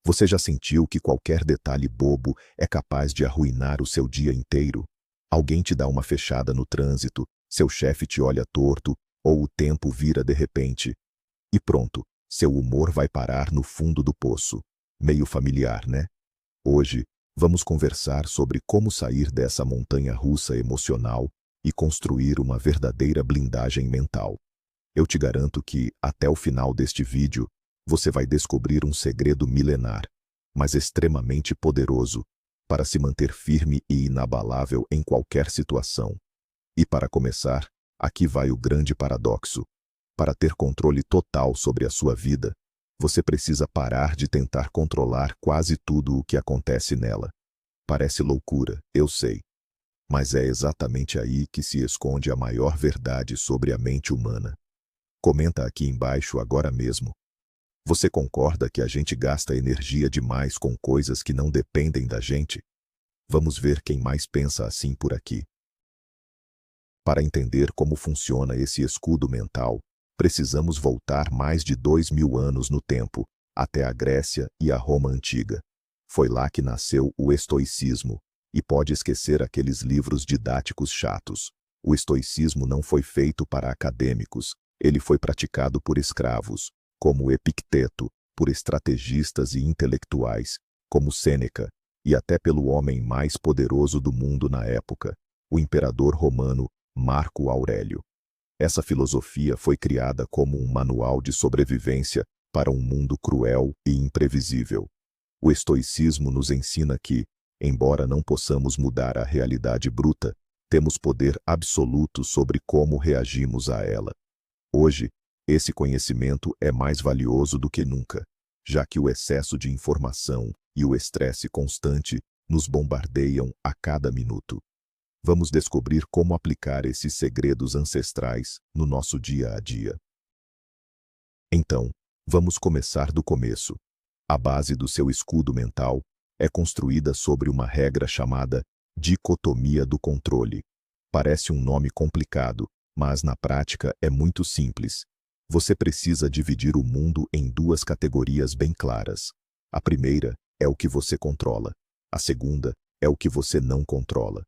Você já sentiu que qualquer detalhe bobo é capaz de arruinar o seu dia inteiro? Alguém te dá uma fechada no trânsito, seu chefe te olha torto, ou o tempo vira de repente. E pronto, seu humor vai parar no fundo do poço. Meio familiar, né? Hoje, vamos conversar sobre como sair dessa montanha-russa emocional e construir uma verdadeira blindagem mental. Eu te garanto que, até o final deste vídeo, você vai descobrir um segredo milenar, mas extremamente poderoso, para se manter firme e inabalável em qualquer situação. E para começar, aqui vai o grande paradoxo. Para ter controle total sobre a sua vida, você precisa parar de tentar controlar quase tudo o que acontece nela. Parece loucura, eu sei. Mas é exatamente aí que se esconde a maior verdade sobre a mente humana. Comenta aqui embaixo agora mesmo. Você concorda que a gente gasta energia demais com coisas que não dependem da gente? Vamos ver quem mais pensa assim por aqui. Para entender como funciona esse escudo mental, precisamos voltar mais de 2000 anos no tempo, até a Grécia e a Roma antiga. Foi lá que nasceu o estoicismo, e pode esquecer aqueles livros didáticos chatos. O estoicismo não foi feito para acadêmicos, ele foi praticado por escravos, como Epicteto, por estrategistas e intelectuais, como Sêneca, e até pelo homem mais poderoso do mundo na época, o imperador romano Marco Aurélio. Essa filosofia foi criada como um manual de sobrevivência para um mundo cruel e imprevisível. O estoicismo nos ensina que, embora não possamos mudar a realidade bruta, temos poder absoluto sobre como reagimos a ela. Hoje, esse conhecimento é mais valioso do que nunca, já que o excesso de informação e o estresse constante nos bombardeiam a cada minuto. Vamos descobrir como aplicar esses segredos ancestrais no nosso dia a dia. Então, vamos começar do começo. A base do seu escudo mental é construída sobre uma regra chamada dicotomia do controle. Parece um nome complicado, mas na prática é muito simples. Você precisa dividir o mundo em duas categorias bem claras. A primeira é o que você controla. A segunda é o que você não controla.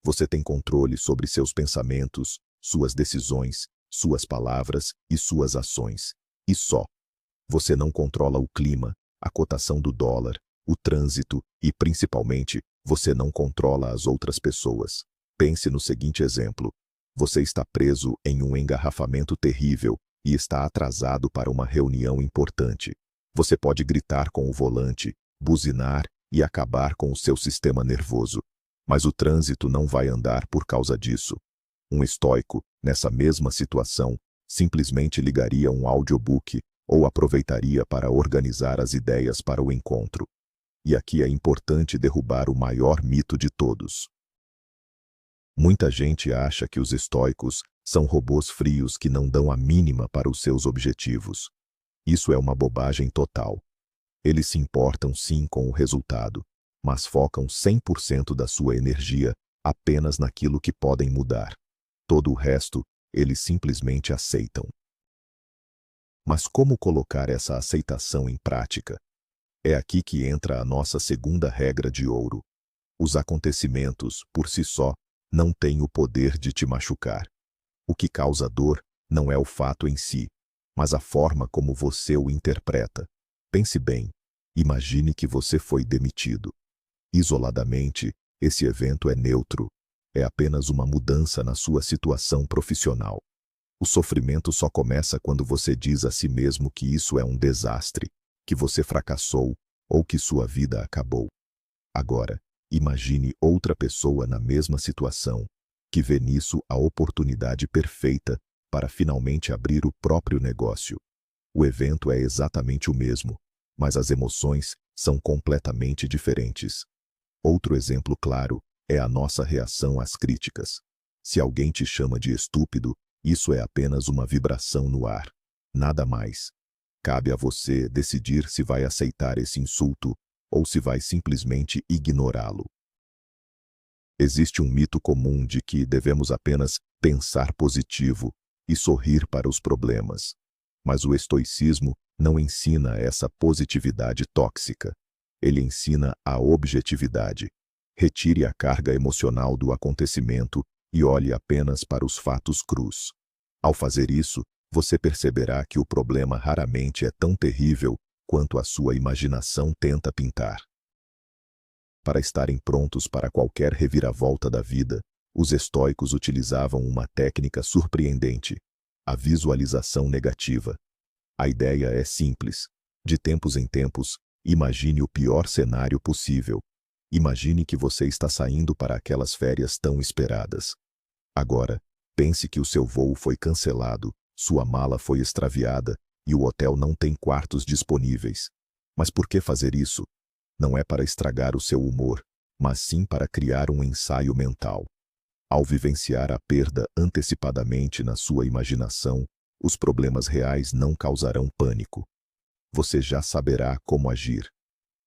Você tem controle sobre seus pensamentos, suas decisões, suas palavras e suas ações. E só. Você não controla o clima, a cotação do dólar, o trânsito e, principalmente, você não controla as outras pessoas. Pense no seguinte exemplo. Você está preso em um engarrafamento terrível e está atrasado para uma reunião importante. Você pode gritar com o volante, buzinar e acabar com o seu sistema nervoso. Mas o trânsito não vai andar por causa disso. Um estoico, nessa mesma situação, simplesmente ligaria um audiobook ou aproveitaria para organizar as ideias para o encontro. E aqui é importante derrubar o maior mito de todos. Muita gente acha que os estoicos são robôs frios que não dão a mínima para os seus objetivos. Isso é uma bobagem total. Eles se importam sim com o resultado, mas focam 100% da sua energia apenas naquilo que podem mudar. Todo o resto, eles simplesmente aceitam. Mas como colocar essa aceitação em prática? É aqui que entra a nossa segunda regra de ouro. Os acontecimentos, por si só, não têm o poder de te machucar. O que causa dor não é o fato em si, mas a forma como você o interpreta. Pense bem. Imagine que você foi demitido. Isoladamente, esse evento é neutro. É apenas uma mudança na sua situação profissional. O sofrimento só começa quando você diz a si mesmo que isso é um desastre, que você fracassou ou que sua vida acabou. Agora, imagine outra pessoa na mesma situação, que vê nisso a oportunidade perfeita para finalmente abrir o próprio negócio. O evento é exatamente o mesmo, mas as emoções são completamente diferentes. Outro exemplo claro é a nossa reação às críticas. Se alguém te chama de estúpido, isso é apenas uma vibração no ar, nada mais. Cabe a você decidir se vai aceitar esse insulto ou se vai simplesmente ignorá-lo. Existe um mito comum de que devemos apenas pensar positivo e sorrir para os problemas. Mas o estoicismo não ensina essa positividade tóxica. Ele ensina a objetividade. Retire a carga emocional do acontecimento e olhe apenas para os fatos crus. Ao fazer isso, você perceberá que o problema raramente é tão terrível quanto a sua imaginação tenta pintar. Para estarem prontos para qualquer reviravolta da vida, os estoicos utilizavam uma técnica surpreendente: a visualização negativa. A ideia é simples. De tempos em tempos, imagine o pior cenário possível. Imagine que você está saindo para aquelas férias tão esperadas. Agora, pense que o seu voo foi cancelado, sua mala foi extraviada e o hotel não tem quartos disponíveis. Mas por que fazer isso? Não é para estragar o seu humor, mas sim para criar um ensaio mental. Ao vivenciar a perda antecipadamente na sua imaginação, os problemas reais não causarão pânico. Você já saberá como agir.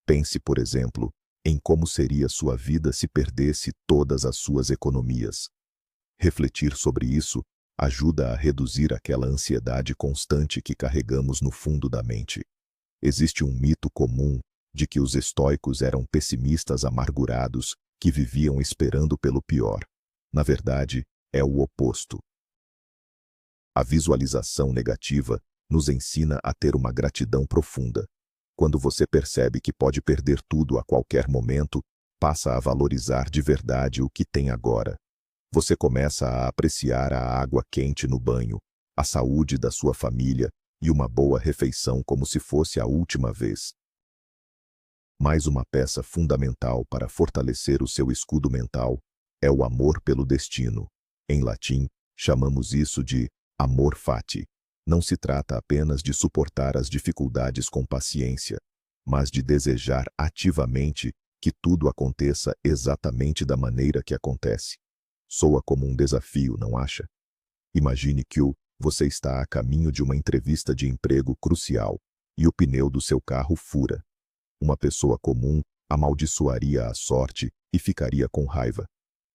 Pense, por exemplo, em como seria sua vida se perdesse todas as suas economias. Refletir sobre isso ajuda a reduzir aquela ansiedade constante que carregamos no fundo da mente. Existe um mito comum de que os estoicos eram pessimistas amargurados que viviam esperando pelo pior. Na verdade, é o oposto. A visualização negativa nos ensina a ter uma gratidão profunda. Quando você percebe que pode perder tudo a qualquer momento, passa a valorizar de verdade o que tem agora. Você começa a apreciar a água quente no banho, a saúde da sua família e uma boa refeição como se fosse a última vez. Mais uma peça fundamental para fortalecer o seu escudo mental é o amor pelo destino. Em latim, chamamos isso de amor fati. Não se trata apenas de suportar as dificuldades com paciência, mas de desejar ativamente que tudo aconteça exatamente da maneira que acontece. Soa como um desafio, não acha? Imagine que você está a caminho de uma entrevista de emprego crucial e o pneu do seu carro fura. Uma pessoa comum amaldiçoaria a sorte e ficaria com raiva.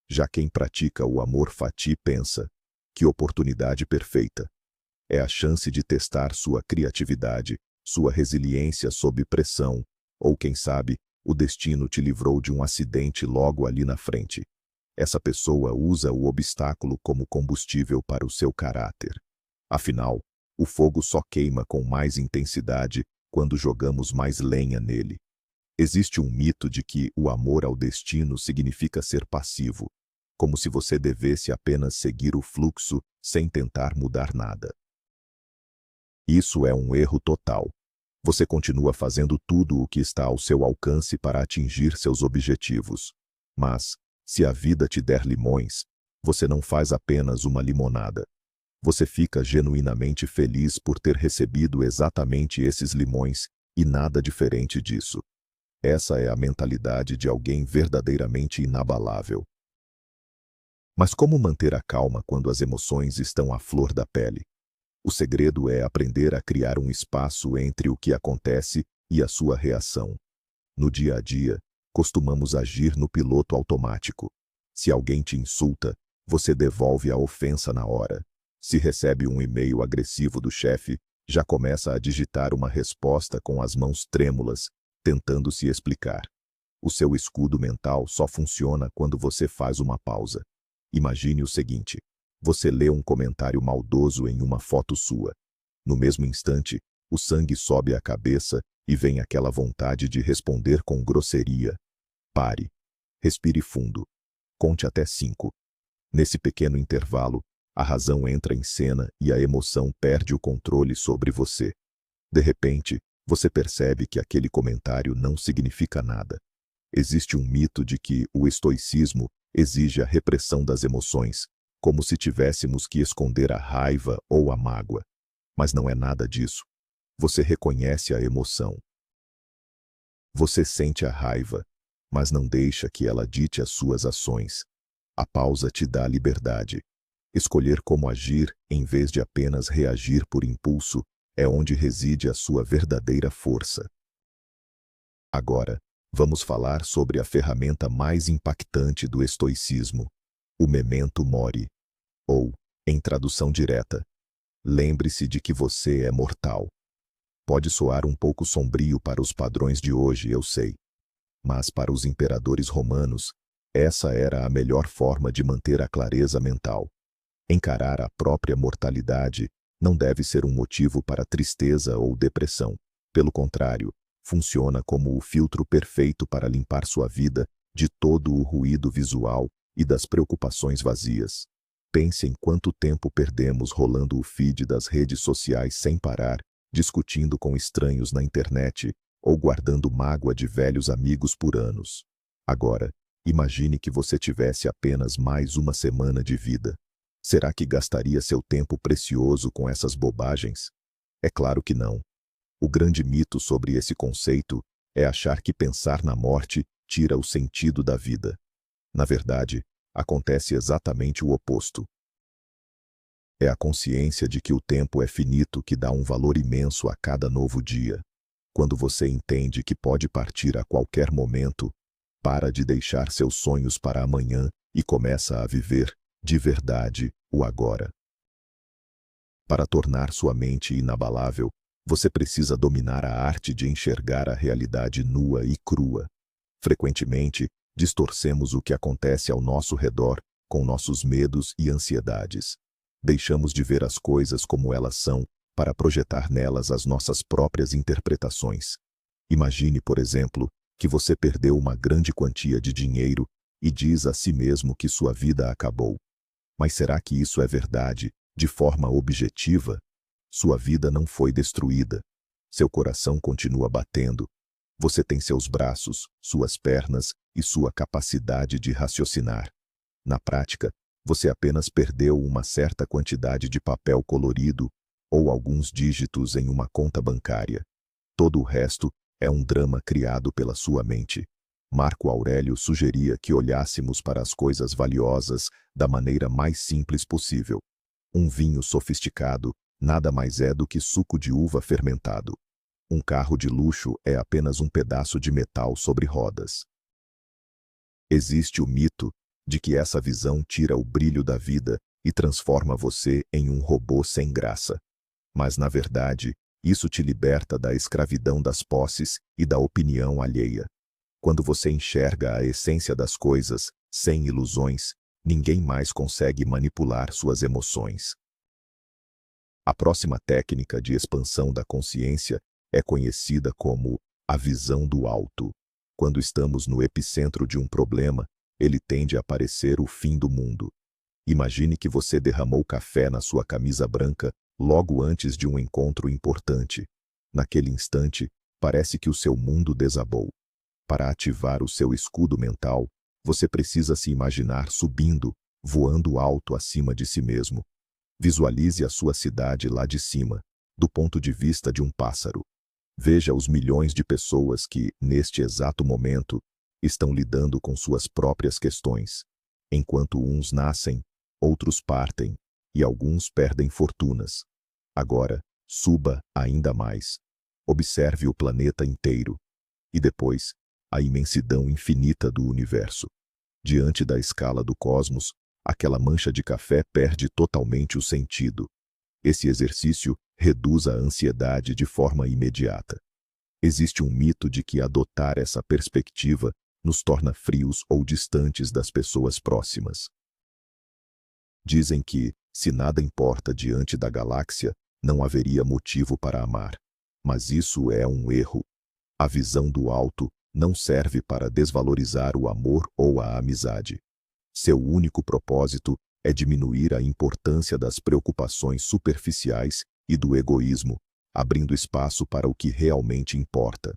Já quem pratica o amor fati pensa: que oportunidade perfeita! É a chance de testar sua criatividade, sua resiliência sob pressão, ou quem sabe, o destino te livrou de um acidente logo ali na frente. Essa pessoa usa o obstáculo como combustível para o seu caráter. Afinal, o fogo só queima com mais intensidade quando jogamos mais lenha nele. Existe um mito de que o amor ao destino significa ser passivo, como se você devesse apenas seguir o fluxo sem tentar mudar nada. Isso é um erro total. Você continua fazendo tudo o que está ao seu alcance para atingir seus objetivos. Mas, se a vida te der limões, você não faz apenas uma limonada. Você fica genuinamente feliz por ter recebido exatamente esses limões e nada diferente disso. Essa é a mentalidade de alguém verdadeiramente inabalável. Mas como manter a calma quando as emoções estão à flor da pele? O segredo é aprender a criar um espaço entre o que acontece e a sua reação. No dia a dia, costumamos agir no piloto automático. Se alguém te insulta, você devolve a ofensa na hora. Se recebe um e-mail agressivo do chefe, já começa a digitar uma resposta com as mãos trêmulas, tentando se explicar. O seu escudo mental só funciona quando você faz uma pausa. Imagine o seguinte: você lê um comentário maldoso em uma foto sua. No mesmo instante, o sangue sobe à cabeça e vem aquela vontade de responder com grosseria. Pare. Respire fundo. Conte até 5. Nesse pequeno intervalo, a razão entra em cena e a emoção perde o controle sobre você. De repente, você percebe que aquele comentário não significa nada. Existe um mito de que o estoicismo exige a repressão das emoções, como se tivéssemos que esconder a raiva ou a mágoa. Mas não é nada disso. Você reconhece a emoção. Você sente a raiva, mas não deixa que ela dite as suas ações. A pausa te dá liberdade. Escolher como agir, em vez de apenas reagir por impulso, é onde reside a sua verdadeira força. Agora, vamos falar sobre a ferramenta mais impactante do estoicismo, o memento mori, ou, em tradução direta, lembre-se de que você é mortal. Pode soar um pouco sombrio para os padrões de hoje, eu sei. Mas para os imperadores romanos, essa era a melhor forma de manter a clareza mental. Encarar a própria mortalidade não deve ser um motivo para tristeza ou depressão. Pelo contrário, funciona como o filtro perfeito para limpar sua vida de todo o ruído visual e das preocupações vazias. Pense em quanto tempo perdemos rolando o feed das redes sociais sem parar, discutindo com estranhos na internet ou guardando mágoa de velhos amigos por anos. Agora, imagine que você tivesse apenas mais uma semana de vida. Será que gastaria seu tempo precioso com essas bobagens? É claro que não. O grande mito sobre esse conceito é achar que pensar na morte tira o sentido da vida. Na verdade, acontece exatamente o oposto. É a consciência de que o tempo é finito que dá um valor imenso a cada novo dia. Quando você entende que pode partir a qualquer momento, para de deixar seus sonhos para amanhã e começa a viver, de verdade, o agora. Para tornar sua mente inabalável, você precisa dominar a arte de enxergar a realidade nua e crua. Frequentemente, distorcemos o que acontece ao nosso redor com nossos medos e ansiedades. Deixamos de ver as coisas como elas são para projetar nelas as nossas próprias interpretações. Imagine, por exemplo, que você perdeu uma grande quantia de dinheiro e diz a si mesmo que sua vida acabou. Mas será que isso é verdade, de forma objetiva? Sua vida não foi destruída. Seu coração continua batendo. Você tem seus braços, suas pernas e sua capacidade de raciocinar. Na prática, você apenas perdeu uma certa quantidade de papel colorido ou alguns dígitos em uma conta bancária. Todo o resto é um drama criado pela sua mente. Marco Aurélio sugeria que olhássemos para as coisas valiosas da maneira mais simples possível. Um vinho sofisticado nada mais é do que suco de uva fermentado. Um carro de luxo é apenas um pedaço de metal sobre rodas. Existe o mito de que essa visão tira o brilho da vida e transforma você em um robô sem graça. Mas, na verdade, isso te liberta da escravidão das posses e da opinião alheia. Quando você enxerga a essência das coisas, sem ilusões, ninguém mais consegue manipular suas emoções. A próxima técnica de expansão da consciência é conhecida como a visão do alto. Quando estamos no epicentro de um problema, ele tende a parecer o fim do mundo. Imagine que você derramou café na sua camisa branca logo antes de um encontro importante. Naquele instante, parece que o seu mundo desabou. Para ativar o seu escudo mental, você precisa se imaginar subindo, voando alto acima de si mesmo. Visualize a sua cidade lá de cima, do ponto de vista de um pássaro. Veja os milhões de pessoas que, neste exato momento, estão lidando com suas próprias questões. Enquanto uns nascem, outros partem, e alguns perdem fortunas. Agora, suba ainda mais. Observe o planeta inteiro. E depois, a imensidão infinita do universo. Diante da escala do cosmos, aquela mancha de café perde totalmente o sentido. Esse exercício reduz a ansiedade de forma imediata. Existe um mito de que adotar essa perspectiva nos torna frios ou distantes das pessoas próximas. Dizem que, se nada importa diante da galáxia, não haveria motivo para amar. Mas isso é um erro. A visão do alto não serve para desvalorizar o amor ou a amizade. Seu único propósito é diminuir a importância das preocupações superficiais e do egoísmo, abrindo espaço para o que realmente importa.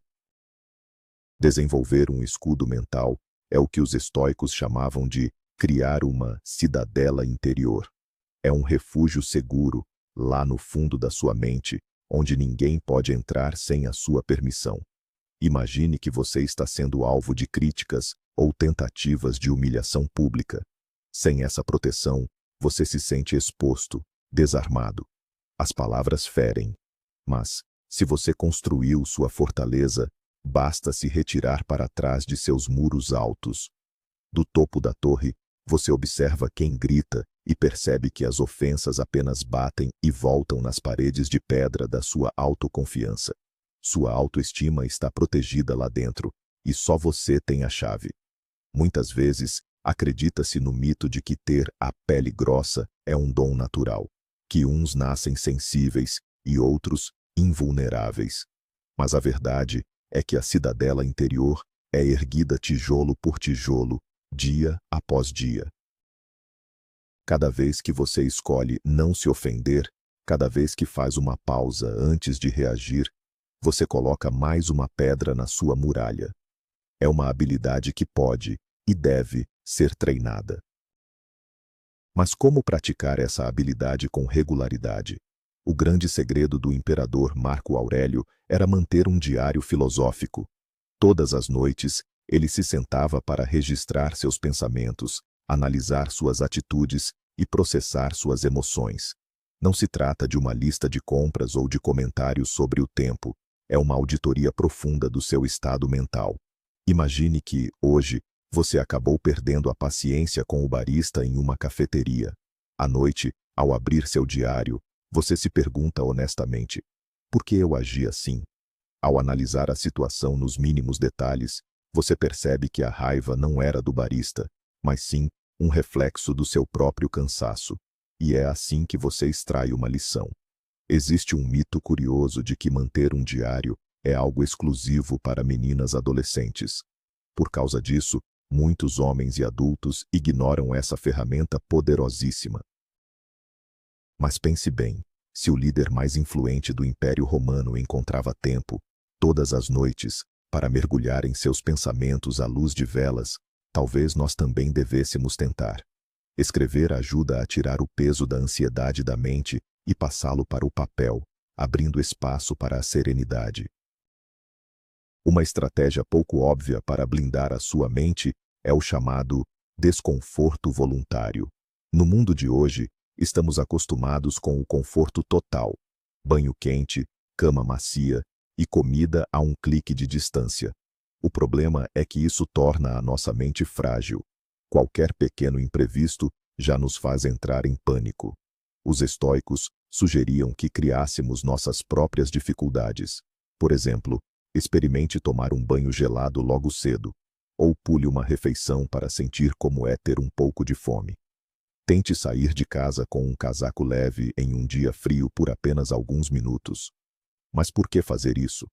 Desenvolver um escudo mental é o que os estoicos chamavam de criar uma cidadela interior. É um refúgio seguro, lá no fundo da sua mente, onde ninguém pode entrar sem a sua permissão. Imagine que você está sendo alvo de críticas ou tentativas de humilhação pública. Sem essa proteção, você se sente exposto, desarmado. As palavras ferem. Mas, se você construiu sua fortaleza, basta se retirar para trás de seus muros altos. Do topo da torre, você observa quem grita e percebe que as ofensas apenas batem e voltam nas paredes de pedra da sua autoconfiança. Sua autoestima está protegida lá dentro, e só você tem a chave. Muitas vezes, acredita-se no mito de que ter a pele grossa é um dom natural, que uns nascem sensíveis e outros invulneráveis. Mas a verdade é que a cidadela interior é erguida tijolo por tijolo, dia após dia. Cada vez que você escolhe não se ofender, cada vez que faz uma pausa antes de reagir, você coloca mais uma pedra na sua muralha. É uma habilidade que pode e deve ser treinada. Mas como praticar essa habilidade com regularidade? O grande segredo do imperador Marco Aurélio era manter um diário filosófico. Todas as noites, ele se sentava para registrar seus pensamentos, analisar suas atitudes e processar suas emoções. Não se trata de uma lista de compras ou de comentários sobre o tempo, é uma auditoria profunda do seu estado mental. Imagine que, hoje, você acabou perdendo a paciência com o barista em uma cafeteria. À noite, ao abrir seu diário, você se pergunta honestamente: por que eu agi assim? Ao analisar a situação nos mínimos detalhes, você percebe que a raiva não era do barista, mas sim um reflexo do seu próprio cansaço. E é assim que você extrai uma lição. Existe um mito curioso de que manter um diário é algo exclusivo para meninas adolescentes. Por causa disso, muitos homens e adultos ignoram essa ferramenta poderosíssima. Mas pense bem, se o líder mais influente do Império Romano encontrava tempo, todas as noites, para mergulhar em seus pensamentos à luz de velas, talvez nós também devêssemos tentar. Escrever ajuda a tirar o peso da ansiedade da mente e passá-lo para o papel, abrindo espaço para a serenidade. Uma estratégia pouco óbvia para blindar a sua mente é o chamado desconforto voluntário. No mundo de hoje, estamos acostumados com o conforto total: banho quente, cama macia e comida a um clique de distância. O problema é que isso torna a nossa mente frágil. Qualquer pequeno imprevisto já nos faz entrar em pânico. Os estoicos sugeriam que criássemos nossas próprias dificuldades. Por exemplo, experimente tomar um banho gelado logo cedo, ou pule uma refeição para sentir como é ter um pouco de fome. Tente sair de casa com um casaco leve em um dia frio por apenas alguns minutos. Mas por que fazer isso?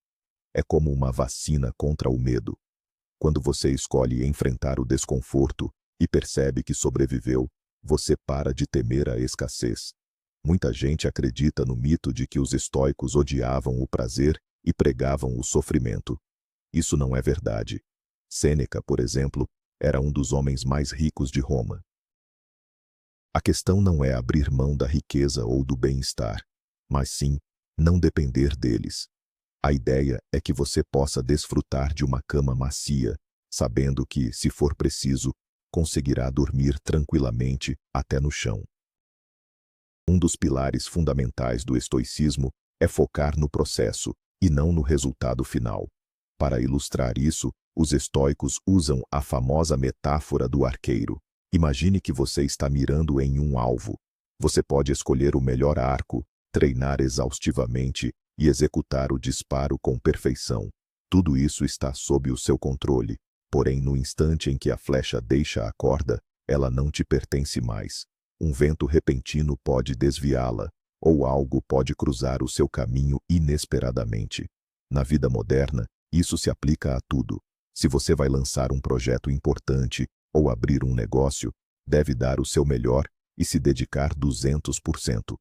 É como uma vacina contra o medo. Quando você escolhe enfrentar o desconforto e percebe que sobreviveu, você para de temer a escassez. Muita gente acredita no mito de que os estoicos odiavam o prazer e pregavam o sofrimento. Isso não é verdade. Sêneca, por exemplo, era um dos homens mais ricos de Roma. A questão não é abrir mão da riqueza ou do bem-estar, mas sim não depender deles. A ideia é que você possa desfrutar de uma cama macia, sabendo que, se for preciso, conseguirá dormir tranquilamente até no chão. Um dos pilares fundamentais do estoicismo é focar no processo e não no resultado final. Para ilustrar isso, os estoicos usam a famosa metáfora do arqueiro. Imagine que você está mirando em um alvo. Você pode escolher o melhor arco, treinar exaustivamente e executar o disparo com perfeição. Tudo isso está sob o seu controle, porém no instante em que a flecha deixa a corda, ela não te pertence mais. Um vento repentino pode desviá-la, ou algo pode cruzar o seu caminho inesperadamente. Na vida moderna, isso se aplica a tudo. Se você vai lançar um projeto importante ou abrir um negócio, deve dar o seu melhor e se dedicar 200%.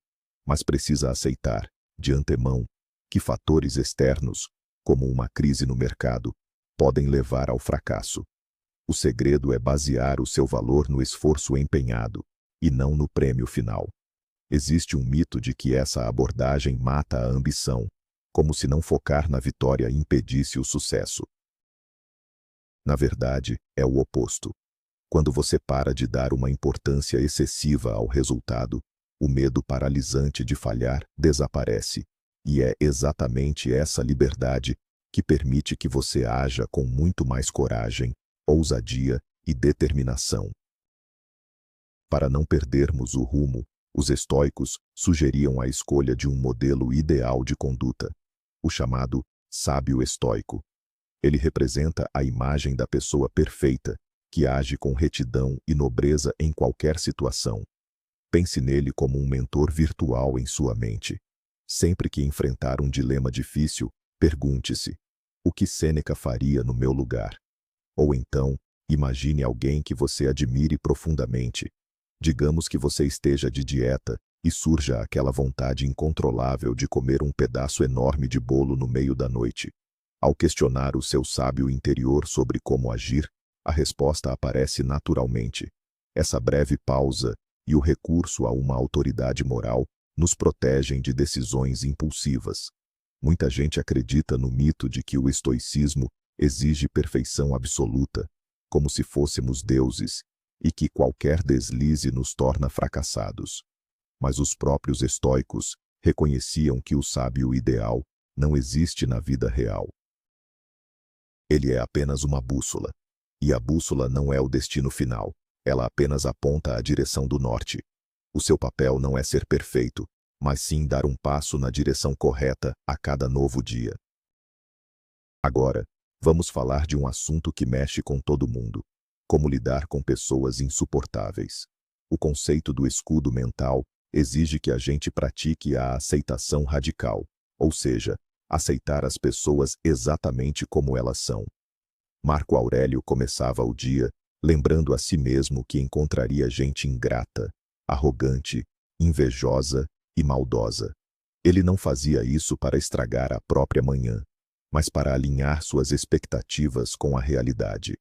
Mas precisa aceitar, de antemão, que fatores externos, como uma crise no mercado, podem levar ao fracasso. O segredo é basear o seu valor no esforço empenhado, e não no prêmio final. Existe um mito de que essa abordagem mata a ambição, como se não focar na vitória impedisse o sucesso. Na verdade, é o oposto. Quando você para de dar uma importância excessiva ao resultado, o medo paralisante de falhar desaparece, e é exatamente essa liberdade que permite que você haja com muito mais coragem, ousadia e determinação. Para não perdermos o rumo, os estoicos sugeriam a escolha de um modelo ideal de conduta, o chamado sábio estoico. Ele representa a imagem da pessoa perfeita, que age com retidão e nobreza em qualquer situação. Pense nele como um mentor virtual em sua mente. Sempre que enfrentar um dilema difícil, pergunte-se: o que Sêneca faria no meu lugar? Ou então, imagine alguém que você admire profundamente. Digamos que você esteja de dieta e surja aquela vontade incontrolável de comer um pedaço enorme de bolo no meio da noite. Ao questionar o seu sábio interior sobre como agir, a resposta aparece naturalmente. Essa breve pausa e o recurso a uma autoridade moral nos protegem de decisões impulsivas. Muita gente acredita no mito de que o estoicismo exige perfeição absoluta, como se fôssemos deuses, e que qualquer deslize nos torna fracassados. Mas os próprios estoicos reconheciam que o sábio ideal não existe na vida real. Ele é apenas uma bússola. E a bússola não é o destino final, ela apenas aponta a direção do norte. O seu papel não é ser perfeito, mas sim dar um passo na direção correta a cada novo dia. Agora, vamos falar de um assunto que mexe com todo mundo: como lidar com pessoas insuportáveis. O conceito do escudo mental exige que a gente pratique a aceitação radical, ou seja, aceitar as pessoas exatamente como elas são. Marco Aurélio começava o dia lembrando a si mesmo que encontraria gente ingrata, arrogante, invejosa e maldosa. Ele não fazia isso para estragar a própria manhã, mas para alinhar suas expectativas com a realidade.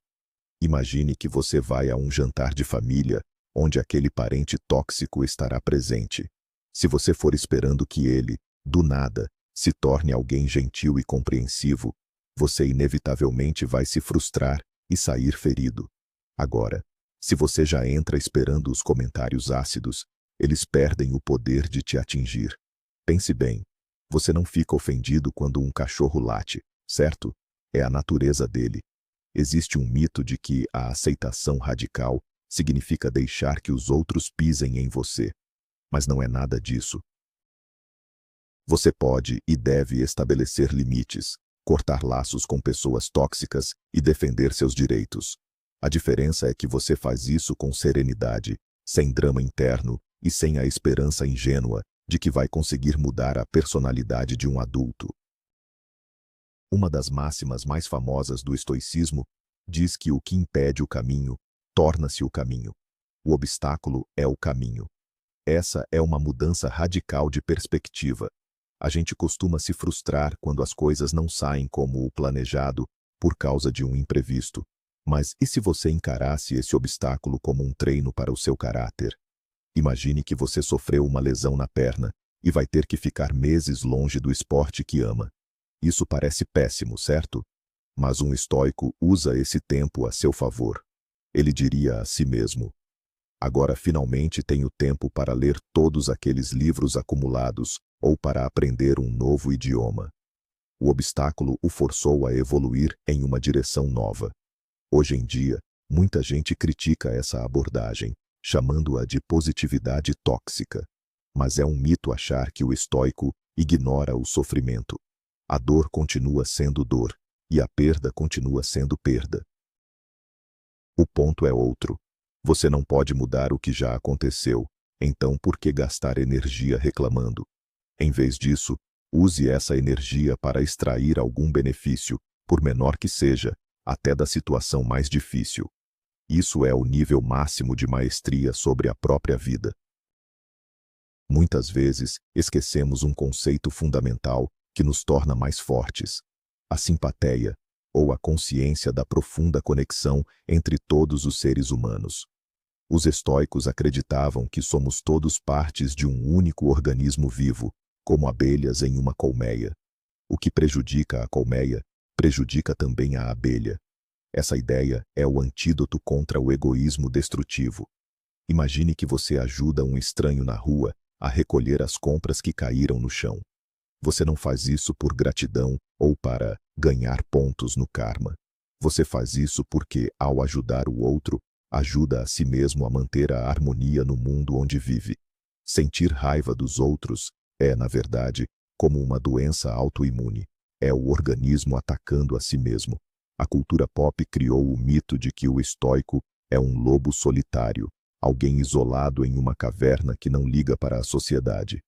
Imagine que você vai a um jantar de família onde aquele parente tóxico estará presente. Se você for esperando que ele, do nada, se torne alguém gentil e compreensivo, você inevitavelmente vai se frustrar e sair ferido. Agora, se você já entra esperando os comentários ácidos, eles perdem o poder de te atingir. Pense bem, você não fica ofendido quando um cachorro late, certo? É a natureza dele. Existe um mito de que a aceitação radical significa deixar que os outros pisem em você. Mas não é nada disso. Você pode e deve estabelecer limites, cortar laços com pessoas tóxicas e defender seus direitos. A diferença é que você faz isso com serenidade, sem drama interno e sem a esperança ingênua de que vai conseguir mudar a personalidade de um adulto. Uma das máximas mais famosas do estoicismo diz que o que impede o caminho torna-se o caminho. O obstáculo é o caminho. Essa é uma mudança radical de perspectiva. A gente costuma se frustrar quando as coisas não saem como o planejado por causa de um imprevisto. Mas e se você encarasse esse obstáculo como um treino para o seu caráter? Imagine que você sofreu uma lesão na perna e vai ter que ficar meses longe do esporte que ama. Isso parece péssimo, certo? Mas um estoico usa esse tempo a seu favor. Ele diria a si mesmo: agora finalmente tenho tempo para ler todos aqueles livros acumulados ou para aprender um novo idioma. O obstáculo o forçou a evoluir em uma direção nova. Hoje em dia, muita gente critica essa abordagem, chamando-a de positividade tóxica. Mas é um mito achar que o estoico ignora o sofrimento. A dor continua sendo dor, e a perda continua sendo perda. O ponto é outro. Você não pode mudar o que já aconteceu, então por que gastar energia reclamando? Em vez disso, use essa energia para extrair algum benefício, por menor que seja, até da situação mais difícil. Isso é o nível máximo de maestria sobre a própria vida. Muitas vezes, esquecemos um conceito fundamental que nos torna mais fortes: a simpatia, ou a consciência da profunda conexão entre todos os seres humanos. Os estoicos acreditavam que somos todos partes de um único organismo vivo, como abelhas em uma colmeia. O que prejudica a colmeia, prejudica também a abelha. Essa ideia é o antídoto contra o egoísmo destrutivo. Imagine que você ajuda um estranho na rua a recolher as compras que caíram no chão. Você não faz isso por gratidão ou para ganhar pontos no karma. Você faz isso porque, ao ajudar o outro, Ajuda a si mesmo a manter a harmonia no mundo onde vive. Sentir raiva dos outros é, na verdade, como uma doença autoimune. É o organismo atacando a si mesmo. A cultura pop criou o mito de que o estoico é um lobo solitário, alguém isolado em uma caverna que não liga para a sociedade.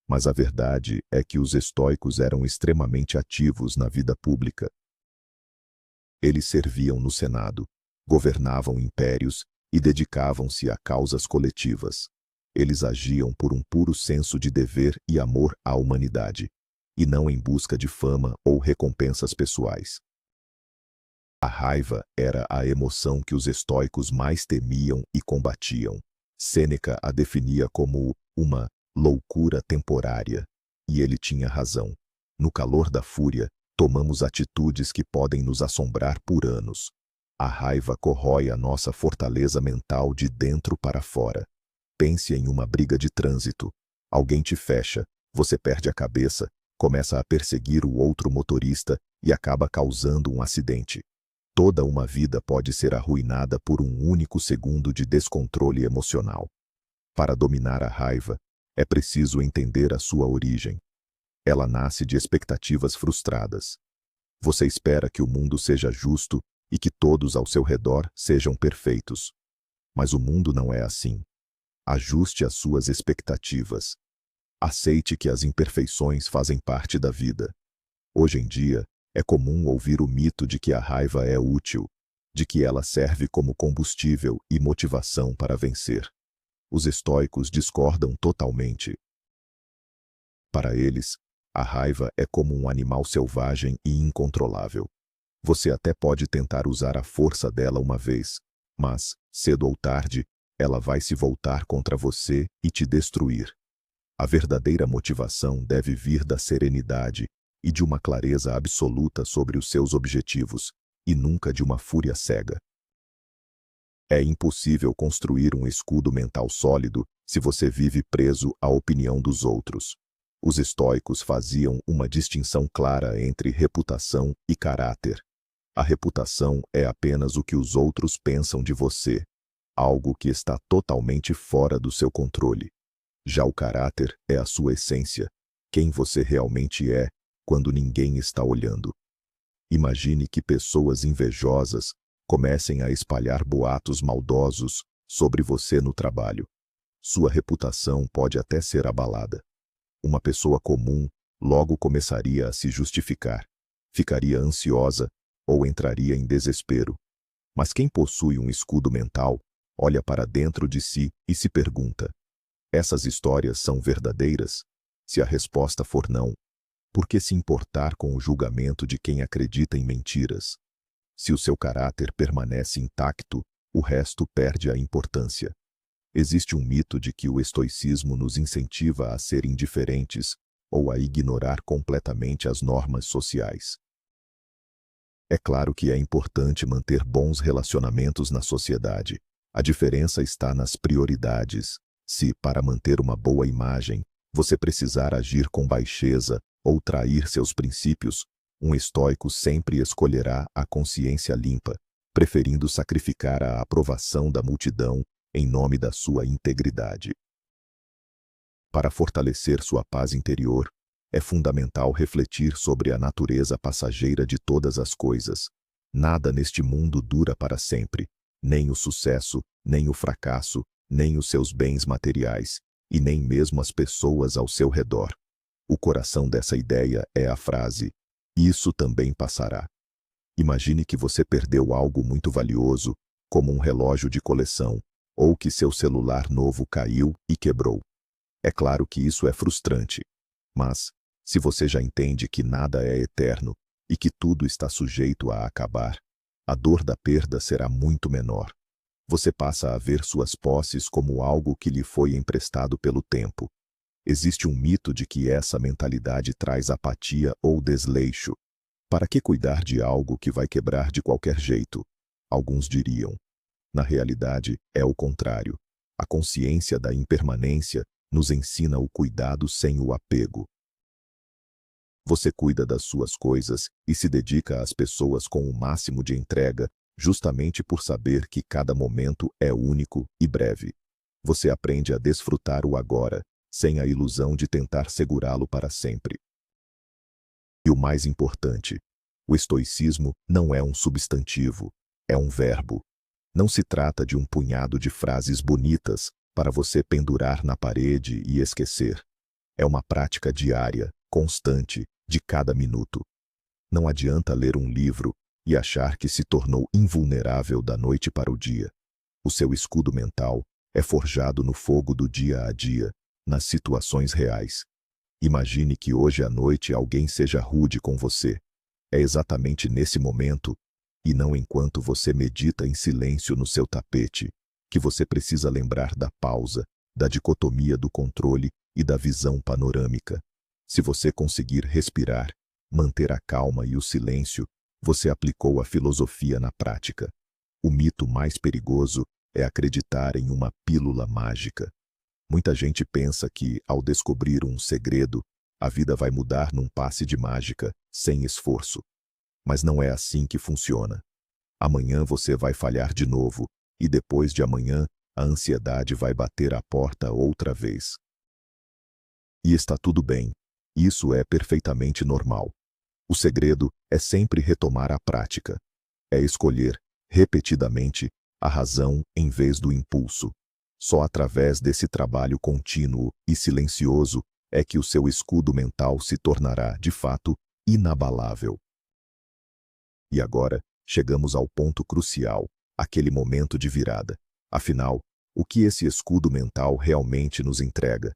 Mas a verdade é que os estoicos eram extremamente ativos na vida pública. Eles serviam no Senado, governavam impérios e dedicavam-se a causas coletivas. Eles agiam por um puro senso de dever e amor à humanidade, e não em busca de fama ou recompensas pessoais. A raiva era a emoção que os estoicos mais temiam e combatiam. Sêneca a definia como uma loucura temporária, e ele tinha razão. No calor da fúria, tomamos atitudes que podem nos assombrar por anos. A raiva corrói a nossa fortaleza mental de dentro para fora. Pense em uma briga de trânsito. Alguém te fecha, você perde a cabeça, começa a perseguir o outro motorista e acaba causando um acidente. Toda uma vida pode ser arruinada por um único segundo de descontrole emocional. Para dominar a raiva, é preciso entender a sua origem. Ela nasce de expectativas frustradas. Você espera que o mundo seja justo e que todos ao seu redor sejam perfeitos. Mas o mundo não é assim. Ajuste as suas expectativas. Aceite que as imperfeições fazem parte da vida. Hoje em dia, é comum ouvir o mito de que a raiva é útil, de que ela serve como combustível e motivação para vencer. Os estoicos discordam totalmente. Para eles, a raiva é como um animal selvagem e incontrolável. Você até pode tentar usar a força dela uma vez, mas, cedo ou tarde, ela vai se voltar contra você e te destruir. A verdadeira motivação deve vir da serenidade e de uma clareza absoluta sobre os seus objetivos, e nunca de uma fúria cega. É impossível construir um escudo mental sólido se você vive preso à opinião dos outros. Os estoicos faziam uma distinção clara entre reputação e caráter. A reputação é apenas o que os outros pensam de você, algo que está totalmente fora do seu controle. Já o caráter é a sua essência, quem você realmente é quando ninguém está olhando. Imagine que pessoas invejosas comecem a espalhar boatos maldosos sobre você no trabalho. Sua reputação pode até ser abalada. Uma pessoa comum logo começaria a se justificar, ficaria ansiosa ou entraria em desespero. Mas quem possui um escudo mental, olha para dentro de si e se pergunta: essas histórias são verdadeiras? Se a resposta for não, por que se importar com o julgamento de quem acredita em mentiras? Se o seu caráter permanece intacto, o resto perde a importância. Existe um mito de que o estoicismo nos incentiva a ser indiferentes ou a ignorar completamente as normas sociais. É claro que é importante manter bons relacionamentos na sociedade. A diferença está nas prioridades. Se, para manter uma boa imagem, você precisar agir com baixeza ou trair seus princípios, um estoico sempre escolherá a consciência limpa, preferindo sacrificar a aprovação da multidão em nome da sua integridade. Para fortalecer sua paz interior, é fundamental refletir sobre a natureza passageira de todas as coisas. Nada neste mundo dura para sempre, nem o sucesso, nem o fracasso, nem os seus bens materiais, e nem mesmo as pessoas ao seu redor. O coração dessa ideia é a frase: isso também passará. Imagine que você perdeu algo muito valioso, como um relógio de coleção, ou que seu celular novo caiu e quebrou. É claro que isso é frustrante, mas, se você já entende que nada é eterno e que tudo está sujeito a acabar, a dor da perda será muito menor. Você passa a ver suas posses como algo que lhe foi emprestado pelo tempo. Existe um mito de que essa mentalidade traz apatia ou desleixo. Para que cuidar de algo que vai quebrar de qualquer jeito? Alguns diriam. Na realidade, é o contrário. A consciência da impermanência nos ensina o cuidado sem o apego. Você cuida das suas coisas e se dedica às pessoas com o máximo de entrega, justamente por saber que cada momento é único e breve. Você aprende a desfrutar o agora, sem a ilusão de tentar segurá-lo para sempre. E o mais importante, o estoicismo não é um substantivo, é um verbo. Não se trata de um punhado de frases bonitas para você pendurar na parede e esquecer. É uma prática diária, constante, de cada minuto. Não adianta ler um livro e achar que se tornou invulnerável da noite para o dia. O seu escudo mental é forjado no fogo do dia a dia, nas situações reais. Imagine que hoje à noite alguém seja rude com você. É exatamente nesse momento, e não enquanto você medita em silêncio no seu tapete, que você precisa lembrar da pausa, da dicotomia do controle e da visão panorâmica. Se você conseguir respirar, manter a calma e o silêncio, você aplicou a filosofia na prática. O mito mais perigoso é acreditar em uma pílula mágica. Muita gente pensa que, ao descobrir um segredo, a vida vai mudar num passe de mágica, sem esforço. Mas não é assim que funciona. Amanhã você vai falhar de novo, e depois de amanhã, a ansiedade vai bater à porta outra vez. E está tudo bem. Isso é perfeitamente normal. O segredo é sempre retomar a prática. É escolher, repetidamente, a razão em vez do impulso. Só através desse trabalho contínuo e silencioso é que o seu escudo mental se tornará, de fato, inabalável. E agora, chegamos ao ponto crucial, aquele momento de virada. Afinal, o que esse escudo mental realmente nos entrega?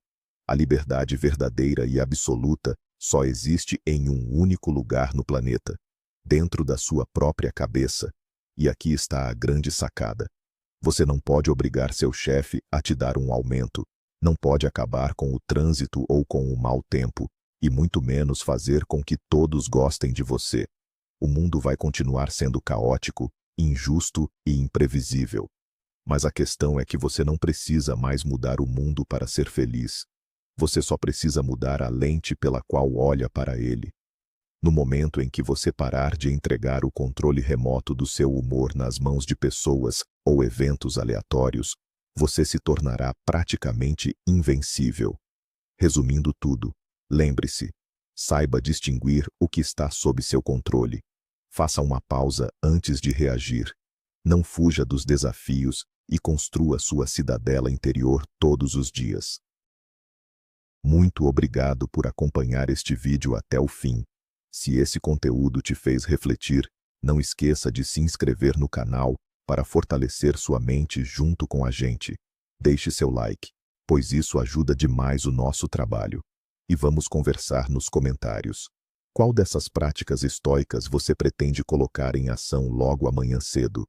A liberdade verdadeira e absoluta só existe em um único lugar no planeta, dentro da sua própria cabeça. E aqui está a grande sacada. Você não pode obrigar seu chefe a te dar um aumento, não pode acabar com o trânsito ou com o mau tempo, e muito menos fazer com que todos gostem de você. O mundo vai continuar sendo caótico, injusto e imprevisível. Mas a questão é que você não precisa mais mudar o mundo para ser feliz. Você só precisa mudar a lente pela qual olha para ele. No momento em que você parar de entregar o controle remoto do seu humor nas mãos de pessoas ou eventos aleatórios, você se tornará praticamente invencível. Resumindo tudo, lembre-se, saiba distinguir o que está sob seu controle. Faça uma pausa antes de reagir. Não fuja dos desafios e construa sua cidadela interior todos os dias. Muito obrigado por acompanhar este vídeo até o fim. Se esse conteúdo te fez refletir, não esqueça de se inscrever no canal para fortalecer sua mente junto com a gente. Deixe seu like, pois isso ajuda demais o nosso trabalho. E vamos conversar nos comentários. Qual dessas práticas estoicas você pretende colocar em ação logo amanhã cedo?